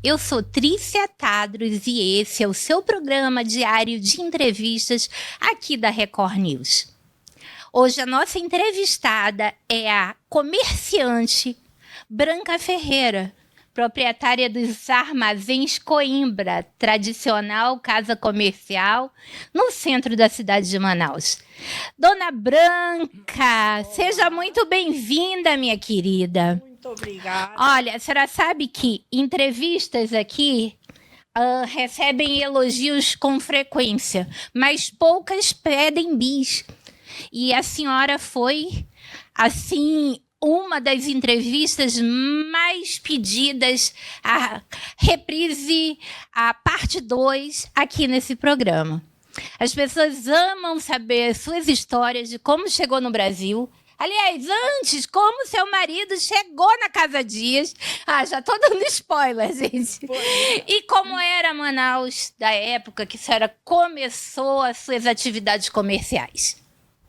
eu sou Trícia Tadros e esse é o seu programa diário de entrevistas aqui da Record News. Hoje a nossa entrevistada é a comerciante Branca Ferreira, proprietária dos Armazéns Coimbra, tradicional casa comercial no centro da cidade de Manaus. Dona Branca, seja muito bem-vinda, minha querida. Muito obrigada. Olha, a senhora sabe que entrevistas aqui recebem elogios com frequência, mas poucas pedem bis. E a senhora foi, assim, uma das entrevistas mais pedidas, a reprise, a parte 2, aqui nesse programa. As pessoas amam saber suas histórias de como chegou no Brasil. Aliás, antes, como seu marido chegou na Casa Dias. Já estou dando spoiler, gente. E como era Manaus da época que a senhora começou as suas atividades comerciais.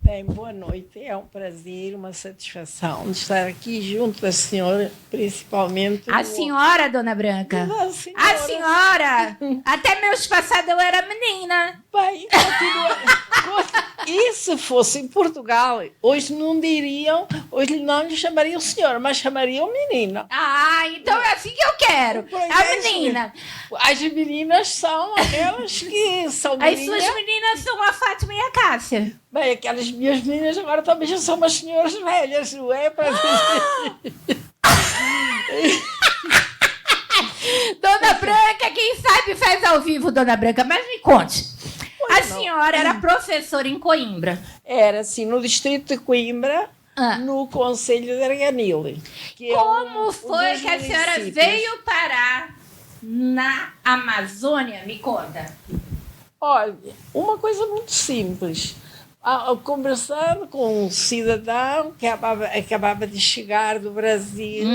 Bem, boa noite. É um prazer, uma satisfação de estar aqui junto da senhora, principalmente... A senhora, Dona Branca? A senhora! Até mês passado eu era menina. Bem, e se fosse em Portugal, hoje não diriam, hoje não lhe chamariam senhora, mas chamariam menina. Então é assim que eu quero. A menina. As meninas são aquelas que são meninas. As suas meninas são a Fátima e a Cássia. Bem, aquelas minhas meninas agora também já são umas senhoras velhas, não é? Dona Branca, quem sabe faz ao vivo, Dona Branca, mas me conte. A senhora era professora em Coimbra. Era, sim, no distrito de Coimbra, no Conselho de Arganil. Como foi que a senhora veio parar na Amazônia? Me conta. Olha, uma coisa muito simples. Conversando com um cidadão que acabava de chegar do Brasil,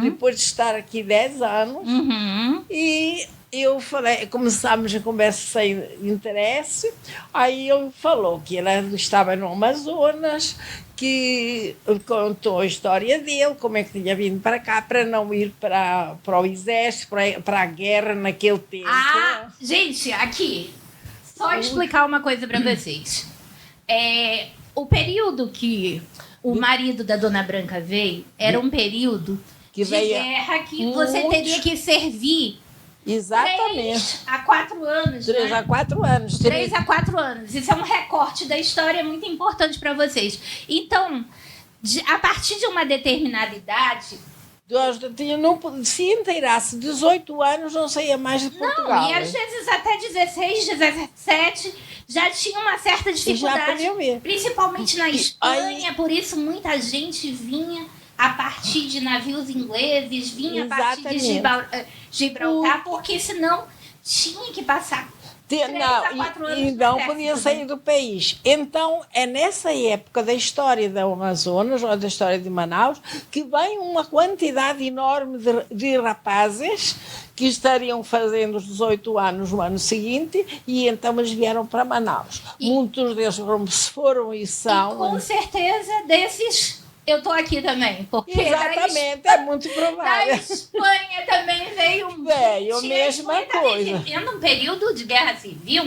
depois de estar aqui 10 anos, e eu falei, começámos a conversa sem interesse, aí ele falou que ele estava no Amazonas, que contou a história dele, como é que tinha vindo para cá, para não ir para o exército, para a guerra naquele tempo. Gente, aqui, só explicar uma coisa para vocês. O período que o marido da Dona Branca veio era um período de guerra que você teria que servir. Exatamente. 3 a 4 anos. 3 a 4 anos. 3 a 4 anos. Isso é um recorte da história muito importante para vocês. Então, a partir de uma determinada idade... Se inteirasse 18 anos, não saía mais de Portugal. Não, e às vezes até 16, 17, já tinha uma certa dificuldade. Principalmente na Espanha, por isso muita gente vinha a partir de navios ingleses, vinha a partir de Gibraltar, porque senão tinha que passar 3 a 4 anos. E não podia sair do país. Então, é nessa época da história da Amazonas, ou da história de Manaus, que vem uma quantidade enorme de rapazes que estariam fazendo os 18 anos no ano seguinte, e então eles vieram para Manaus. Muitos deles foram e são... E com certeza desses... Eu estou aqui também, porque... Exatamente, é muito provável. Da Espanha também veio a mesma coisa. Vivendo um período de guerra civil,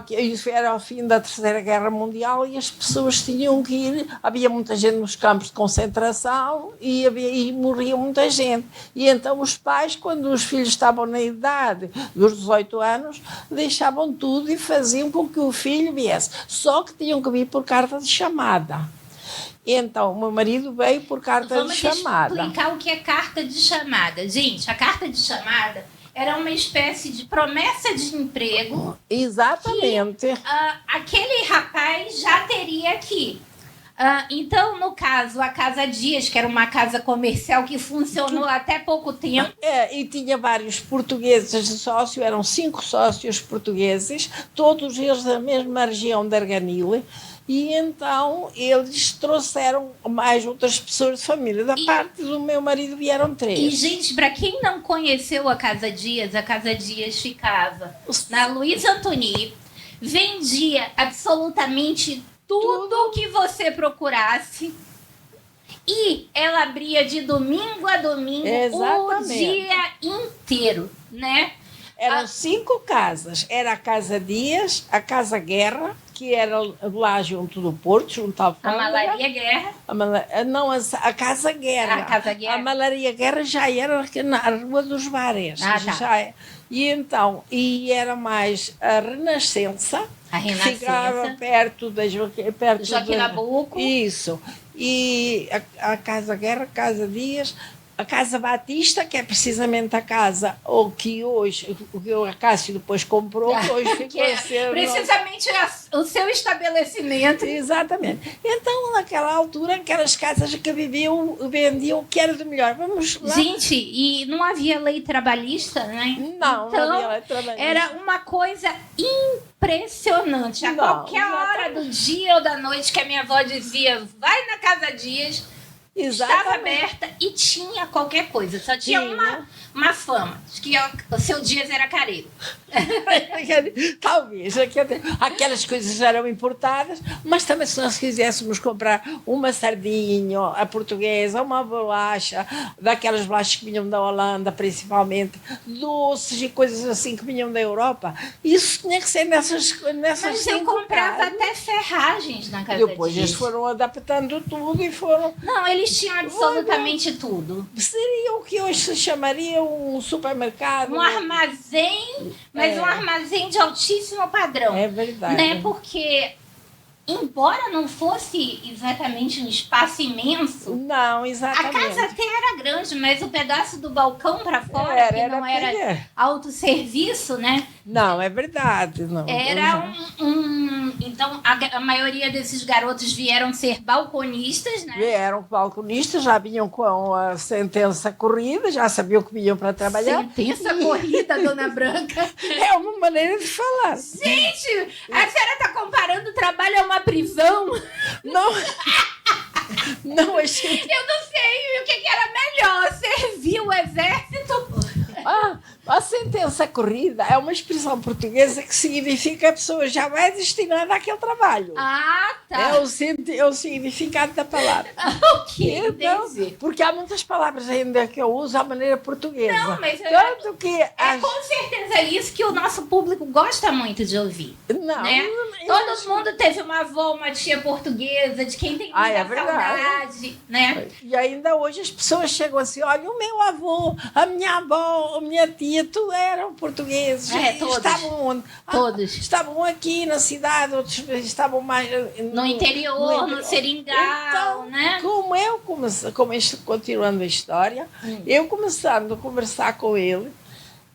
Isso era ao fim da Terceira Guerra Mundial e as pessoas tinham que ir. Havia muita gente nos campos de concentração e morria muita gente. E então os pais, quando os filhos estavam na idade dos 18 anos, deixavam tudo e faziam com que o filho viesse. Só que tinham que vir por carta de chamada. Então, o meu marido veio por carta de chamada. Vamos explicar o que é carta de chamada. Gente, a carta de chamada era uma espécie de promessa de emprego. Exatamente. Que, aquele rapaz já teria aqui. Então, no caso, a Casa Dias, que era uma casa comercial que funcionou até pouco tempo. E tinha vários portugueses de sócio, eram 5 sócios portugueses, todos eles da mesma região de Arganil. E então eles trouxeram mais outras pessoas de família. Da parte do meu marido vieram 3. E, gente, para quem não conheceu a Casa Dias ficava na Luiz Antoni, vendia absolutamente tudo que você procurasse. E ela abria de domingo a domingo o dia inteiro, né? Eram 5 casas. Era a Casa Dias, a Casa Guerra, que era lá junto do Porto, junto ao Alfândega. A Malaria Guerra. Não, a Casa Guerra. A Casa Guerra. A Malaria Guerra já era na Rua dos Bares. Tá. E então, era mais a Renascença. A Renascença. Ficava perto Joaquim Nabuco. Isso. E a Casa Guerra, a Casa Dias, a Casa Batista, que é precisamente a casa que hoje, o que o Acácio depois comprou, que hoje ficou a ser... Precisamente o seu estabelecimento. Exatamente. Então, naquela altura, aquelas casas que vendiam o que era do melhor. Vamos lá. Gente, e não havia lei trabalhista, né? Não, então, não havia lei trabalhista. Era uma coisa impressionante. A qualquer hora do dia ou da noite que a minha avó dizia, vai na Casa Dias... Estava aberta e tinha qualquer coisa. Só tinha uma fama. Acho que o seu Dias era careiro. Talvez. Aquelas coisas eram importadas, mas também se nós quiséssemos comprar uma sardinha, a portuguesa, uma bolacha, daquelas bolachas que vinham da Holanda, principalmente, doces e coisas assim que vinham da Europa, isso tinha que ser nessas Mas eu comprava até ferragens na Casa Dias. Depois eles foram adaptando tudo e foram... Não, eles tinham absolutamente tudo. Seria o que hoje se chamaria um supermercado. Um armazém, mas um armazém de altíssimo padrão. É verdade. Né? Porque, embora não fosse exatamente um espaço imenso... Não, exatamente. A casa até era grande, mas o pedaço do balcão para fora, que não era autosserviço, né? Não, é verdade. Não. Era Então, a maioria desses garotos vieram ser balconistas, né? Vieram balconistas, já vinham com a sentença corrida, já sabiam que vinham para trabalhar. Sentença corrida, Dona Branca. É uma maneira de falar. Gente, a senhora está comparando o trabalho a uma prisão? Não. Não, a gente... Eu não sei o que era melhor, servir o exército... A sentença corrida é uma expressão portuguesa que significa que a pessoa já vai destinada àquele trabalho. Ah, tá. É o significado da palavra. Ok, então, porque há muitas palavras ainda que eu uso à maneira portuguesa. Não, mas tanto que com certeza isso que o nosso público gosta muito de ouvir. Não, né? Todo mundo teve uma avó, uma tia portuguesa, de quem tem muita saudade, né? E ainda hoje as pessoas chegam assim, olha, o meu avô, a minha avó, a minha tia, tudo eram portugueses. Todos. Estavam onde? Todos. Estavam aqui na cidade, outros estavam mais... No interior, no Seringal, então, né? Como eu comecei, continuando a história, eu começando a conversar com ele,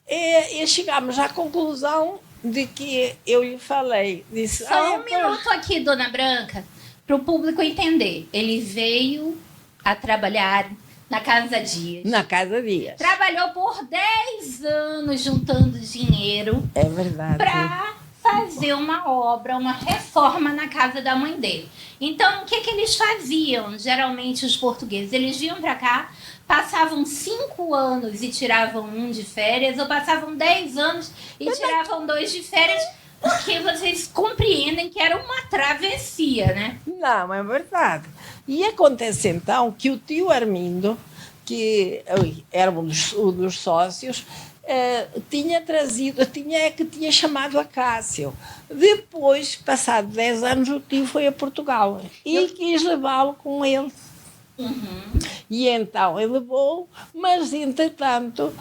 e chegámos à conclusão de que eu lhe falei. Disse, só um minuto aqui, Dona Branca, para o público entender. Ele veio a trabalhar na Casa Dias. Na Casa Dias. Trabalhou por 10 anos juntando dinheiro. É verdade. Para fazer uma obra, uma reforma na casa da mãe dele. Então, o que eles faziam, geralmente, os portugueses? Eles vinham para cá, passavam 5 anos e tiravam 1 de férias, ou passavam 10 anos e tiravam 2 de férias, porque vocês compreendem que era uma travessia, né? Não, é verdade. E acontece, então, que o tio Armindo, que era um dos sócios, tinha chamado Acácio. Depois, passado 10 anos, o tio foi a Portugal e quis levá-lo com ele. E então ele levou, mas entretanto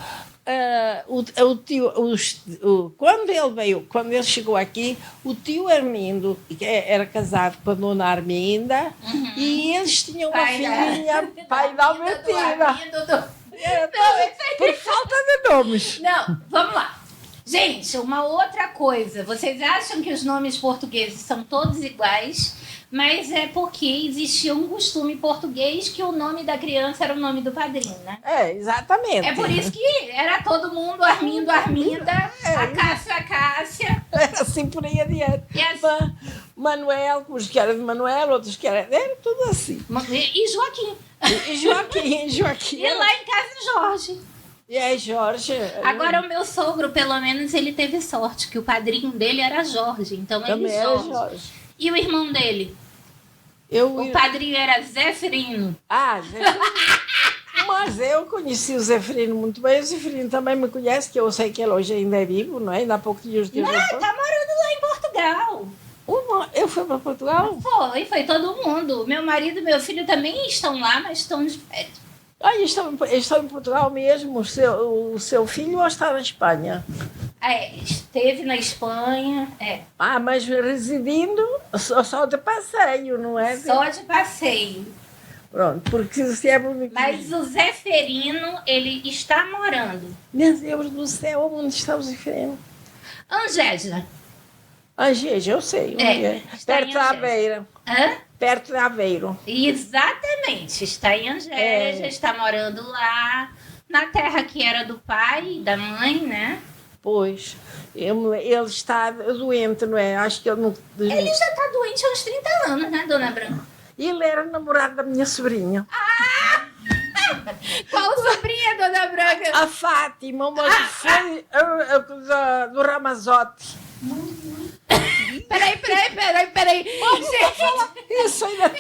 quando ele chegou aqui, o tio Armindo, que era casado com a dona Arminda, e eles tinham uma filhinha, pai da Albertina. Por falta de nomes. Não, vamos lá. Gente, uma outra coisa. Vocês acham que os nomes portugueses são todos iguais, mas é porque existia um costume português que o nome da criança era o nome do padrinho, né? Exatamente. É por isso que era todo mundo Armindo, Arminda, Acácio, Acácia. Era assim por aí adiante. Manuel, uns que era de Manuel, outros que era tudo assim. E Joaquim. Joaquim. E lá em casa, Jorge. E aí, Jorge... Agora, o meu sogro, pelo menos, ele teve sorte, que o padrinho dele era Jorge. Então, também ele era Jorge. E o irmão dele? O padrinho era Zeferino. Zeferino. Mas eu conheci o Zeferino muito bem. O Zeferino também me conhece, que eu sei que ele hoje ainda é vivo, não é? Ainda há pouquinhos dias. Não, está morando lá em Portugal. Eu fui para Portugal? Foi todo mundo. Meu marido e meu filho também estão lá, mas estão de férias. Estão em Portugal mesmo? O seu filho ou está na Espanha? Esteve na Espanha. Mas residindo só de passeio, não é? Só de passeio. Pronto, porque se é bonito. Mas o Zeferino, ele está morando. Meu Deus do céu, onde está o Zeferino? Angésia. Angésia, eu sei. Perto da Aveiro. Hã? Perto da Aveiro. Exatamente. Está em Angésia, está morando lá, na terra que era do pai, da mãe, né? Pois. Ele está doente, não é? Acho que ele não... Ele já está doente há uns 30 anos, né, Dona Branca? Ele era namorado da minha sobrinha. Qual sobrinha, Dona Branca? A Fátima, mas foi do Ramazotti. Peraí.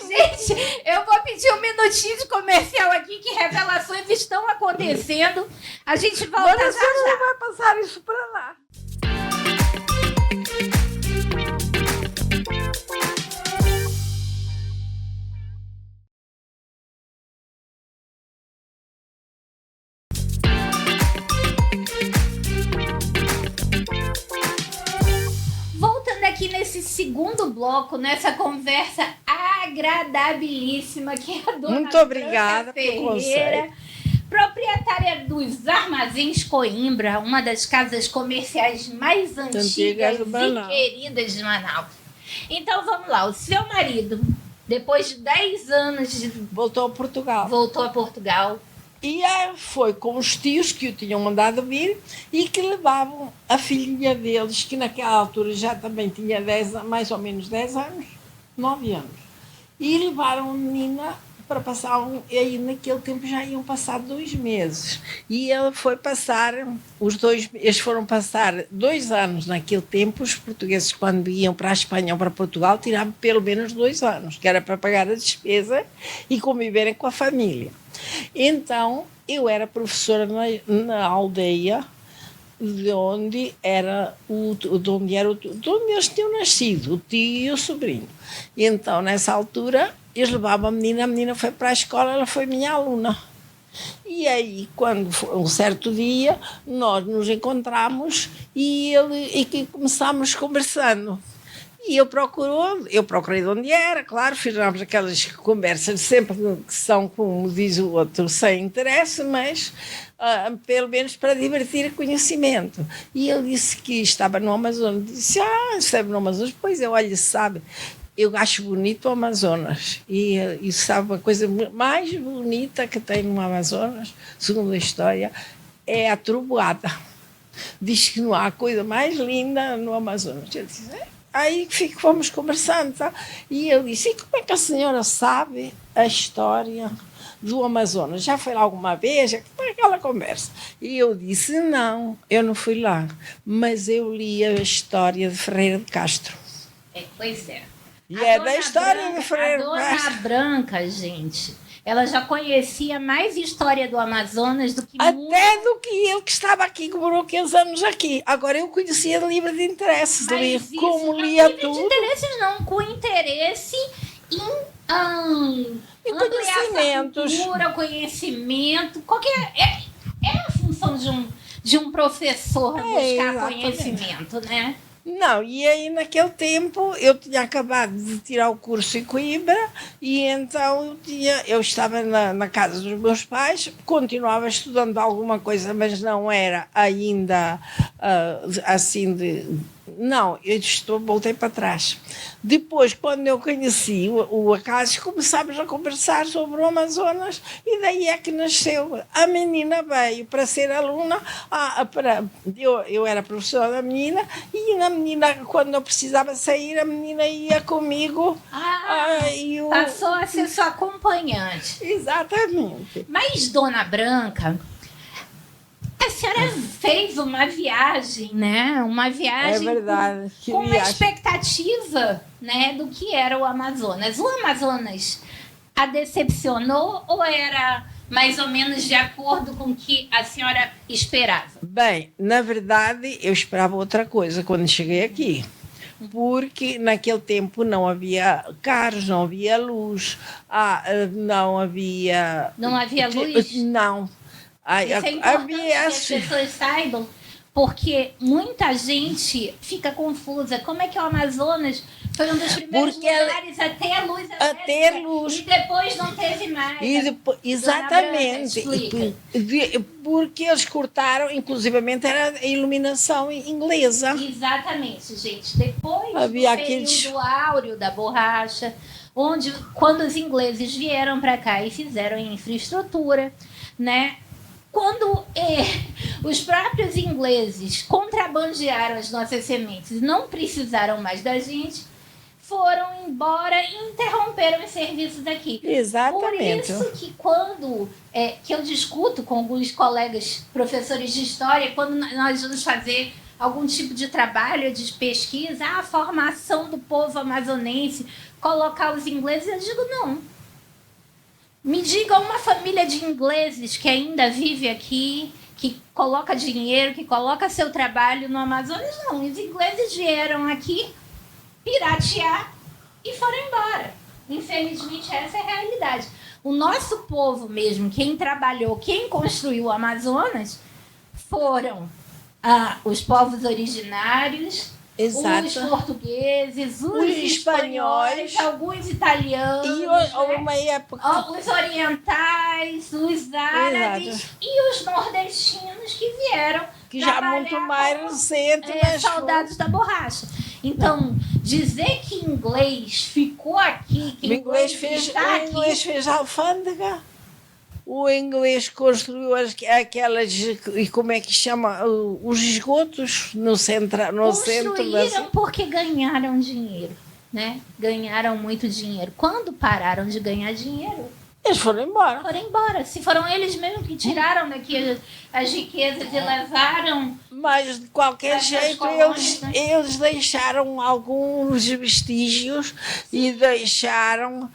Gente, eu vou pedir um minutinho de comercial aqui, que revelações estão acontecendo. A gente volta já. Mas você não vai passar isso para lá. Aqui nesse segundo bloco, nessa conversa agradabilíssima que a Dona Muito obrigada Ferreira, proprietária dos Armazéns Coimbra, uma das casas comerciais mais antigas e queridas de Manaus. Então vamos lá, o seu marido, depois de 10 anos voltou a Portugal. E foi com os tios que o tinham mandado vir e que levavam a filhinha deles, que naquela altura já também tinha mais ou menos 10 anos, 9 anos. E levaram a menina para passar, aí naquele tempo já iam passar 2 meses. E ela foi passar, eles foram passar 2 anos naquele tempo. Os portugueses, quando iam para a Espanha ou para Portugal, tiravam pelo menos 2 anos, que era para pagar a despesa e conviverem com a família. Então, eu era professora na aldeia de onde eles tinham nascido, o tio e o sobrinho. E então, nessa altura, eles levavam a menina foi para a escola, ela foi minha aluna. E aí, quando foi um certo dia, nós nos encontramos e começámos conversando. E eu procurei de onde era, claro, fizemos aquelas conversas sempre que são, como diz o outro, sem interesse, mas pelo menos para divertir o conhecimento. E ele disse que estava no Amazonas. Disse, esteve no Amazonas? Pois eu, olha, sabe, eu acho bonito o Amazonas. E sabe, a coisa mais bonita que tem no Amazonas, segundo a história, é a trovoada. Diz que não há coisa mais linda no Amazonas. Eu disse, Aí fomos conversando, tá? E ele disse, e como é que a senhora sabe a história do Amazonas? Já foi lá alguma vez? Como é aquela conversa? E eu disse, não, eu não fui lá, mas eu li a história de Ferreira de Castro. Pois é. E é da história de Ferreira de Castro. A Dona Branca, gente, ela já conhecia mais história do Amazonas do que do que eu, que estava aqui, que morou 15 anos aqui. Agora, eu conhecia livro de interesses, como lia tudo. Livro de interesses não, com interesse em conhecimentos. Cultura, conhecimento, é a função de um professor buscar conhecimento, né? Não, e aí naquele tempo eu tinha acabado de tirar o curso em Coimbra e então eu estava na casa dos meus pais, continuava estudando alguma coisa, mas não era ainda assim de... Não, voltei para trás. Depois, quando eu conheci o Acácio, começámos a conversar sobre o Amazonas e daí é que nasceu. A menina veio para ser aluna, eu era professora da menina e a menina, quando eu precisava sair, a menina ia comigo. Passou a ser sua acompanhante. Exatamente. Mas, Dona Branca, senhora fez uma viagem, né? Uma viagem É verdade. com uma expectativa, né, do que era o Amazonas. O Amazonas a decepcionou ou era mais ou menos de acordo com o que a senhora esperava? Bem, na verdade, eu esperava outra coisa quando cheguei aqui. Porque naquele tempo não havia carros, não havia luz, não havia... Não havia luz? Não. Isso é importante que as pessoas saibam, porque muita gente fica confusa. Como é que o Amazonas foi um dos primeiros lugares a ter a luz elétrica, a ter luz. E depois não teve mais? Exatamente. Porque eles cortaram, inclusivamente era a iluminação inglesa. Exatamente, gente. Depois havia do período áureo da borracha, quando os ingleses vieram para cá e fizeram infraestrutura, né? Quando os próprios ingleses contrabandearam as nossas sementes e não precisaram mais da gente, foram embora e interromperam os serviços aqui. Exatamente. Por isso que quando que eu discuto com alguns colegas professores de história, quando nós vamos fazer algum tipo de trabalho, de pesquisa, a formação do povo amazonense, colocar os ingleses, eu digo não. Me diga uma família de ingleses que ainda vive aqui, que coloca dinheiro, que coloca seu trabalho no Amazonas. Não, os ingleses vieram aqui piratear e foram embora. Infelizmente, essa é a realidade. O nosso povo mesmo, quem trabalhou, quem construiu o Amazonas, foram os povos originários, exato, os portugueses, os espanhóis, alguns italianos, uma época, os orientais, os árabes e os nordestinos que vieram, que já muito mais recente, soldados da borracha. Então, dizer que inglês ficou aqui, que o inglês fez a alfândega. O inglês construiu aquelas, e como é que chama, os esgotos no centro. Construíram porque ganharam dinheiro, né? Ganharam muito dinheiro. Quando pararam de ganhar dinheiro, eles foram embora. Foram embora. Se foram eles mesmos que tiraram daqui as riquezas e levaram... Mas, de qualquer jeito, eles deixaram alguns vestígios e deixaram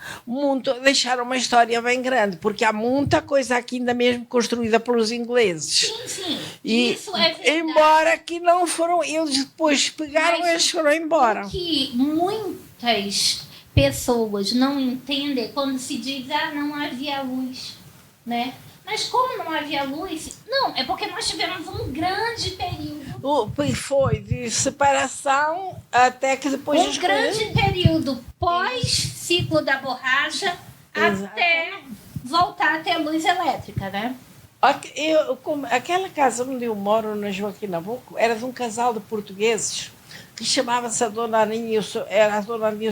uma história bem grande, porque há muita coisa aqui ainda mesmo construída pelos ingleses. Sim. Isso é verdade. Embora que não foram... Eles depois pegaram e eles foram embora. Que muitas pessoas não entendem quando se diz não havia luz, né? Mas como não havia luz? Não, é porque nós tivemos um grande período. Foi de separação até que depois... Um grande período pós-ciclo da borracha. Exato. Até voltar a ter luz elétrica, né? Aquela casa onde eu moro, na Joaquim Nabuco, era de um casal de portugueses que chamava-se a Dona Aninha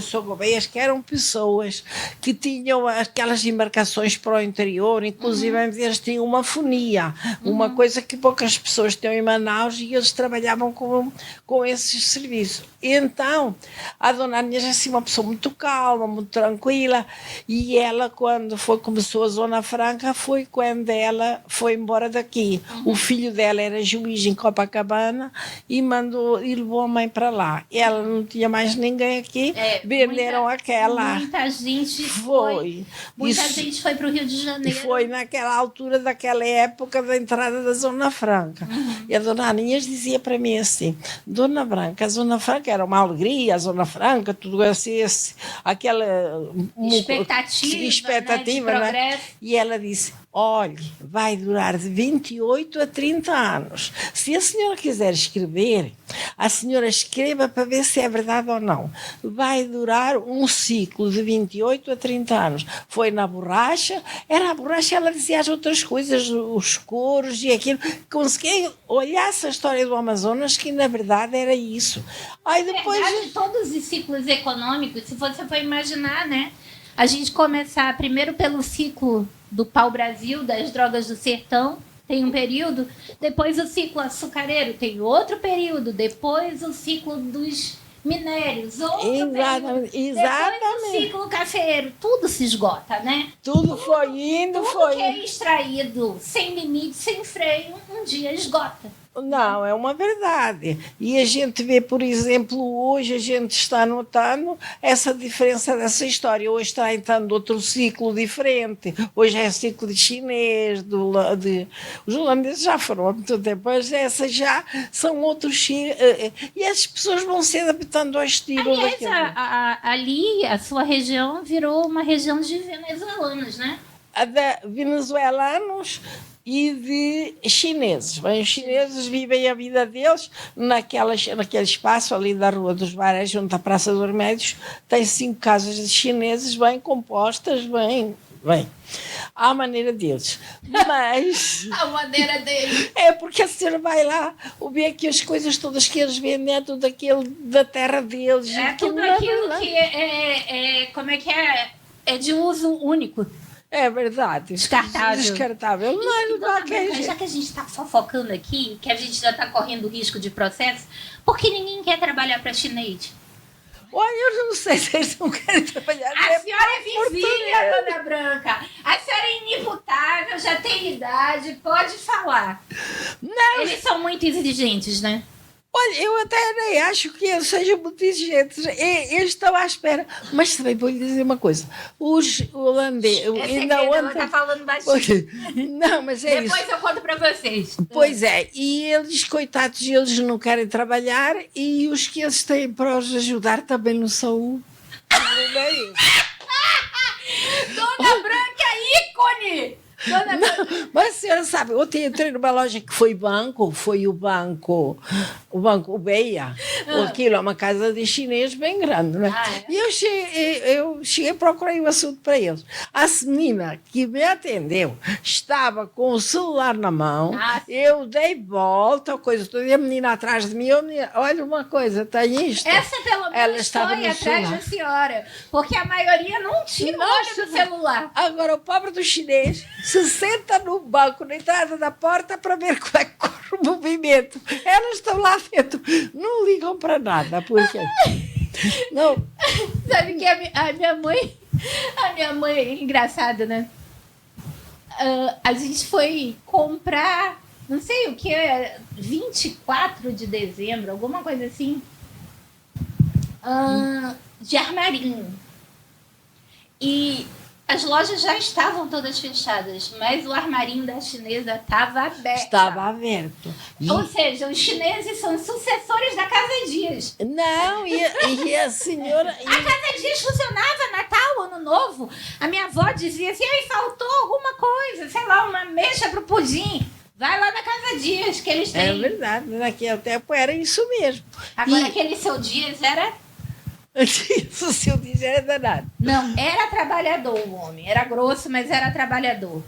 Sogobeias, que eram pessoas que tinham aquelas embarcações para o interior, inclusive eles tinham uma fonia, uma coisa que poucas pessoas tinham em Manaus, e eles trabalhavam com esses serviços. Então, a Dona Aninha é assim, uma pessoa muito calma, muito tranquila, e ela, quando começou a Zona Franca, foi quando ela foi embora daqui. O filho dela era juiz em Copacabana e levou a mãe para lá. Ela não tinha mais ninguém aqui, venderam aquela. Muita gente foi para o Rio de Janeiro. E foi naquela altura, daquela época da entrada da Zona Franca. E a Dona Aninhas dizia para mim assim: Dona Branca, a Zona Franca era uma alegria, a Zona Franca, tudo assim, aquela expectativa, né? E ela disse: olhe, vai durar de 28 a 30 anos. Se a senhora quiser escrever, a senhora escreva para ver se é verdade ou não. Vai durar um ciclo de 28 a 30 anos. Foi na borracha, era a borracha, ela dizia as outras coisas, os couros e aquilo. Consegui olhar essa história do Amazonas, que na verdade era isso. Aí depois... Na verdade, todos os ciclos econômicos, se você for imaginar, né? A gente começar primeiro pelo ciclo do pau-brasil, das drogas do sertão, tem um período, depois o ciclo açucareiro tem outro período, depois o ciclo dos minérios, outro Exatamente. período. Depois do ciclo cafeeiro, tudo se esgota, né? Tudo foi indo, tudo que é extraído sem limite, sem freio, um dia esgota. Não, é uma verdade. E a gente vê, por exemplo, hoje a gente está notando essa diferença dessa história. Hoje está entrando outro ciclo diferente. Hoje é ciclo de chinês, os holandeses já foram há muito tempo, mas essas já são outros. E as pessoas vão se adaptando ao estilo. Aliás, ali, a sua região virou uma região de venezuelanos, né? A de venezuelanos e de chineses. Bem, os chineses vivem a vida deles naquele espaço ali da Rua dos Bares, junto à Praça dos Remédios. Tem 5 casas de chineses bem compostas, bem, à maneira deles. Mas... a maneira deles. É porque a senhora vai lá, vê que as coisas todas que eles vendem é tudo aquilo da terra deles. É tudo aquilo que como é que é? É de uso único. É verdade. Descartável. Mas já que a gente está fofocando aqui, que a gente já está correndo risco de processo, por que ninguém quer trabalhar para chinês? Olha, eu não sei se eles não querem trabalhar. A senhora é vizinha, Dona Branca. A senhora é inimputável, já tem idade, pode falar. Não. Eles são muito exigentes, né? Olha, eu até nem acho que eles sejam muito exigentes. Eles estão à espera. Mas também vou lhe dizer uma coisa. Os holandeses... Ela está falando baixinho. Não, mas é Depois isso. eu conto para vocês. Pois é. E eles, coitados, eles não querem trabalhar e os que eles têm para os ajudar também não são... Dona Branca é ícone! Não, mas a senhora sabe, ontem entrei numa loja que foi o banco Beia. Aquilo é uma casa de chinês bem grande, não é? E eu cheguei e procurei o assunto para eles. A menina que me atendeu estava com o celular na mão, eu dei volta, a coisa toda, e a menina atrás de mim, olha uma coisa, tem isto. Essa pelo menos foi atrás da senhora, porque a maioria não tira o olho do celular. Agora, o pobre do chinês se senta no banco, na entrada da porta, para ver como é que corre o movimento. Elas estão lá dentro, não ligam para nada, porque... Não. Sabe que a minha mãe é engraçada, né? A gente foi comprar, não sei o que, 24 de dezembro, alguma coisa assim, de armarinho. E as lojas já estavam todas fechadas, mas o armarinho da chinesa estava aberto. Estava aberto. Ou seja, os chineses são sucessores da Casa Dias. Não, e a senhora... A Casa Dias funcionava Natal, Ano Novo. A minha avó dizia assim, faltou alguma coisa, sei lá, uma mexa pro pudim. Vai lá na Casa Dias, que eles têm. É verdade, naquele tempo era isso mesmo. Agora, aquele Seu Dias era... Isso, se eu dizer, é danado. Não, era trabalhador o homem. Era grosso, mas era trabalhador.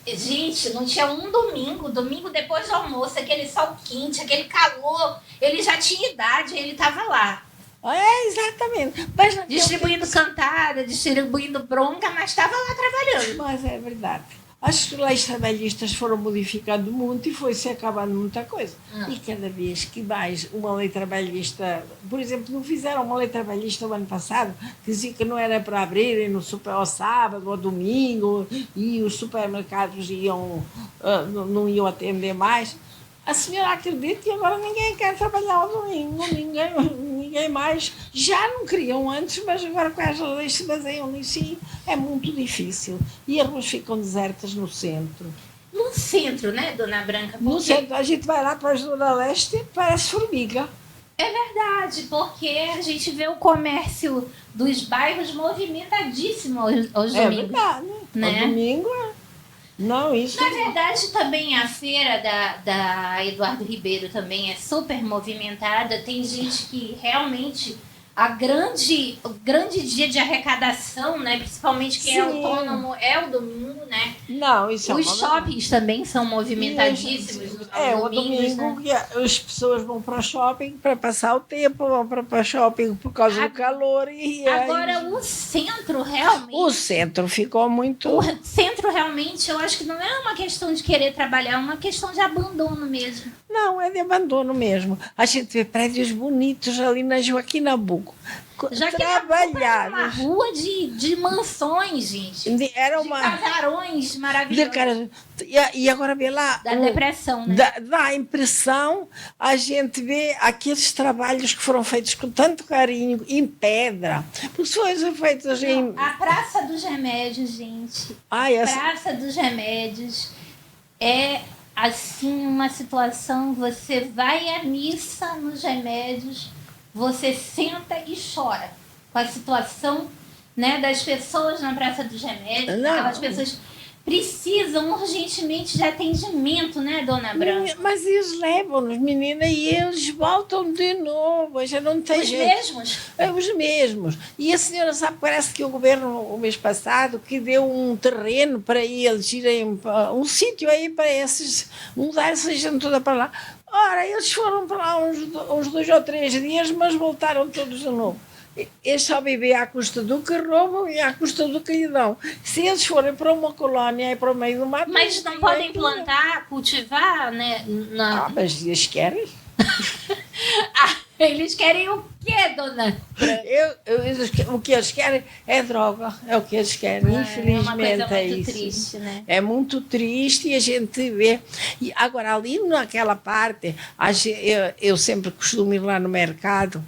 Gente, não tinha um domingo depois do almoço, aquele sol quente, aquele calor. Ele já tinha idade, ele estava lá. É, exatamente. Mas distribuindo cantada, distribuindo bronca, mas estava lá trabalhando. Mas é verdade. As leis trabalhistas foram modificando muito e foi-se acabando muita coisa. E cada vez que mais uma lei trabalhista... Por exemplo, não fizeram uma lei trabalhista o ano passado que dizia que não era para abrirem no ao sábado ou domingo e os supermercados não iam atender mais. A senhora acredita que agora ninguém quer trabalhar ao domingo, ninguém mais. Já não queriam antes, mas agora com as leis se baseiam nisso e é muito difícil. E as ruas ficam desertas no centro. No centro, né, Dona Branca? No centro, a gente vai lá para a Zona Leste e parece formiga. É verdade, porque a gente vê o comércio dos bairros movimentadíssimo aos domingos. É verdade, né? Ao domingo Não, isso... Na verdade, também a feira da Eduardo Ribeiro também é super movimentada. Tem gente que realmente... O grande dia de arrecadação, né? Principalmente quem é autônomo, é o domingo, né? Não, isso é Os shoppings também são movimentadíssimos nos o domingos, domingo né? que as pessoas vão para o shopping para passar o tempo, vão para o shopping por causa do calor. Agora, o centro realmente... O centro ficou muito... O centro realmente, eu acho que não é uma questão de querer trabalhar, é uma questão de abandono mesmo. Não, é de abandono mesmo. A gente vê prédios bonitos ali na Joaquim Nabuco. Já que trabalhados. Uma rua de mansões, gente. Era uma... De casarões maravilhosos. E agora vê lá... Da depressão, né? Dá a impressão, a gente vê aqueles trabalhos que foram feitos com tanto carinho, em pedra. Porque foram feitos em... A Praça dos Remédios, gente. Praça dos Remédios é... assim, uma situação, você vai à missa nos Remédios, você senta e chora com a situação, né, das pessoas na Praça dos Remédios. Aquelas pessoas precisam urgentemente de atendimento, né, Dona Branca? Mas eles levam-nos, menina, e eles voltam de novo, já não tem jeito. Os mesmos? Os mesmos. E a senhora sabe, parece que o governo, o mês passado, que deu um terreno para eles irem, um sítio aí para esses, mudar essa gente toda para lá. Ora, eles foram para lá uns 2 ou 3 dias, mas voltaram todos de novo. Eles só vivem à custa do que roubam e à custa do que lhe dão. Se eles forem para uma colónia e para o meio do mato... Mas não podem plantar, cultivar, né? Mas eles querem. Eles querem o quê, Dona? O que eles querem é droga. É o que eles querem, infelizmente. É uma coisa muito isso. triste, né? É muito triste e a gente vê. E agora, ali naquela parte, eu sempre costumo ir lá no mercado,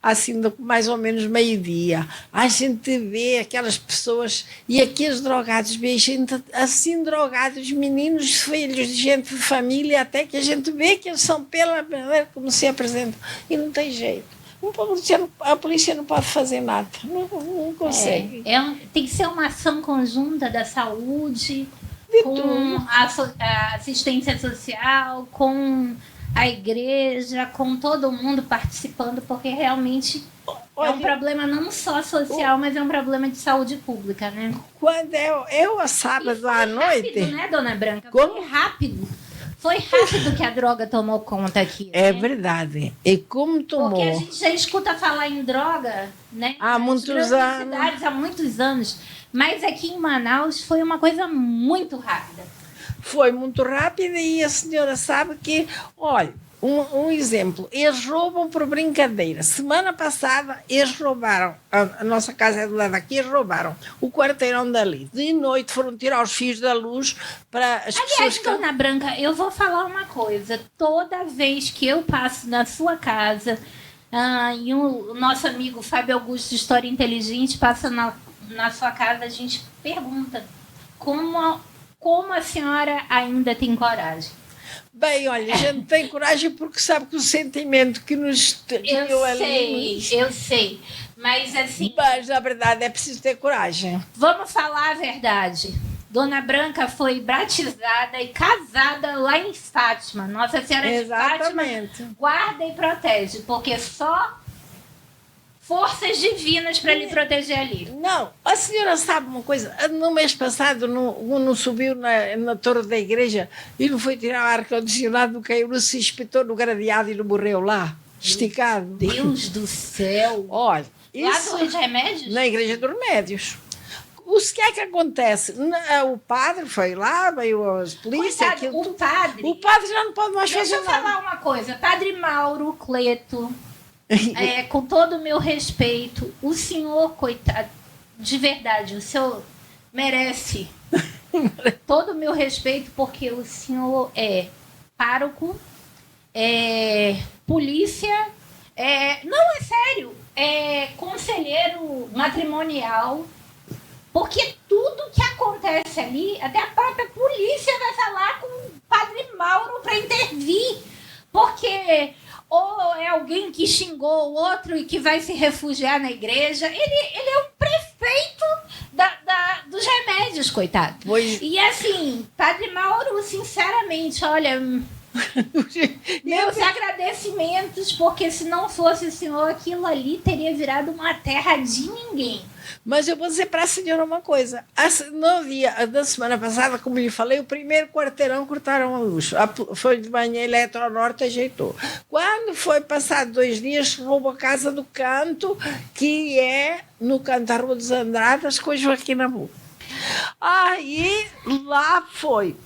assim, mais ou menos meio-dia, a gente vê aquelas pessoas e aqueles drogados, vê gente assim drogados, meninos, filhos de gente de família, até que a gente vê que eles são pela maneira como se apresentam. E não tem jeito. A polícia não pode fazer nada, não consegue. Tem que ser uma ação conjunta da saúde, com a assistência social, com a igreja, com todo mundo participando, porque realmente é um problema não só social, mas é um problema de saúde pública, né? Quando eu sábado à noite... Rápido, né, Dona Branca? Como? Foi rápido que a droga tomou conta aqui. É né? verdade. E como tomou... Porque a gente já escuta falar em droga, né? Há muitos anos. Há muitos anos. Mas aqui em Manaus foi uma coisa muito rápida. Foi muito rápido e a senhora sabe que, olha, um exemplo, eles roubam por brincadeira. Semana passada eles roubaram, a nossa casa é do lado daqui, eles roubaram o quarteirão dali. De noite foram tirar os fios da luz para as pessoas... Aliás, Dona Branca, eu vou falar uma coisa. Toda vez que eu passo na sua casa, e o nosso amigo Fábio Augusto, História Inteligente, passa na sua casa, a gente pergunta como a senhora ainda tem coragem? Bem, olha, a gente tem coragem porque sabe que o sentimento que nos criou ali... Eu sei, mas assim... Mas, na verdade, é preciso ter coragem. Vamos falar a verdade. Dona Branca foi batizada e casada lá em Fátima. Nossa Senhora de Fátima guarda e protege, porque só forças divinas para lhe proteger ali. Não, a senhora sabe uma coisa? No mês passado, não subiu na torre da igreja e não foi tirar o ar-condicionado, caiu, se espetou no gradeado e não morreu lá, esticado. Deus do céu! Olha, lá dos Remédios? Na igreja dos Remédios. O que é que acontece? O padre foi lá, veio as polícias... O padre já não pode mais fazer nada. Deixa eu falar uma coisa. Padre Mauro Cleto... com todo o meu respeito, o senhor, coitado, de verdade, o senhor merece todo o meu respeito, porque o senhor é pároco, é polícia, não, é sério, é conselheiro matrimonial, porque tudo que acontece ali, até a própria polícia vai falar com o Padre Mauro para intervir, porque... ou é alguém que xingou o outro e que vai se refugiar na igreja. Ele é o prefeito dos Remédios, coitado. Pois... E assim, Padre Mauro, sinceramente, olha, Meus agradecimentos, porque se não fosse o senhor, aquilo ali teria virado uma terra de ninguém. Mas eu vou dizer para a senhora uma coisa. No dia da semana passada, como lhe falei, o primeiro quarteirão cortaram a luz. Foi de manhã, a Eletronorte ajeitou. Quando foi passado 2 dias, roubou a casa do canto, que é no canto da Rua dos Andradas, com a Joaquim Nabuco. Aí lá foi.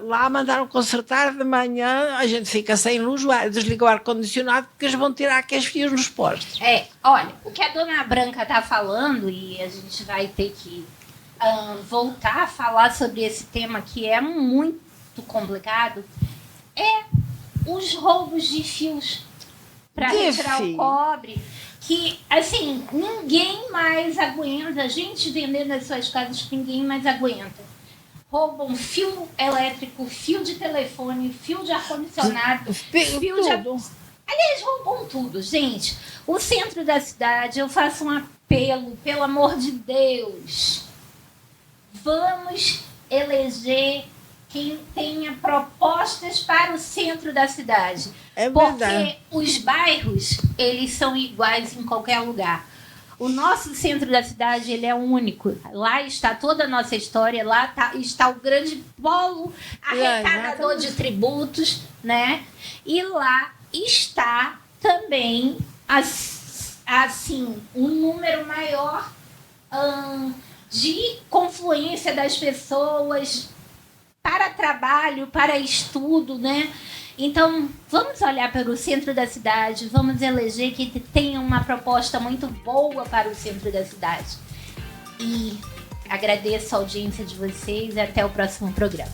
Lá mandaram consertar de manhã, a gente fica sem luz, desliga o ar-condicionado, porque eles vão tirar aqueles fios nos postes. Olha, o que a dona Branca está falando, e a gente vai ter que voltar a falar sobre esse tema, que é muito complicado, é os roubos de fios para retirar o cobre, que, assim, ninguém mais aguenta, a gente vendendo as suas casas, ninguém mais aguenta. Roubam fio elétrico, fio de telefone, fio de ar-condicionado, fio de... Aliás, roubam tudo, gente. O centro da cidade, eu faço um apelo, pelo amor de Deus. Vamos eleger quem tenha propostas para o centro da cidade. É verdade. Porque os bairros, eles são iguais em qualquer lugar. O nosso centro da cidade, ele é único. Lá está toda a nossa história, lá está o grande polo arrecadador de tributos, né? E lá está também, assim, um número maior de confluência das pessoas para trabalho, para estudo, né? Então, vamos olhar para o centro da cidade, vamos eleger que tenha uma proposta muito boa para o centro da cidade. E agradeço a audiência de vocês e até o próximo programa.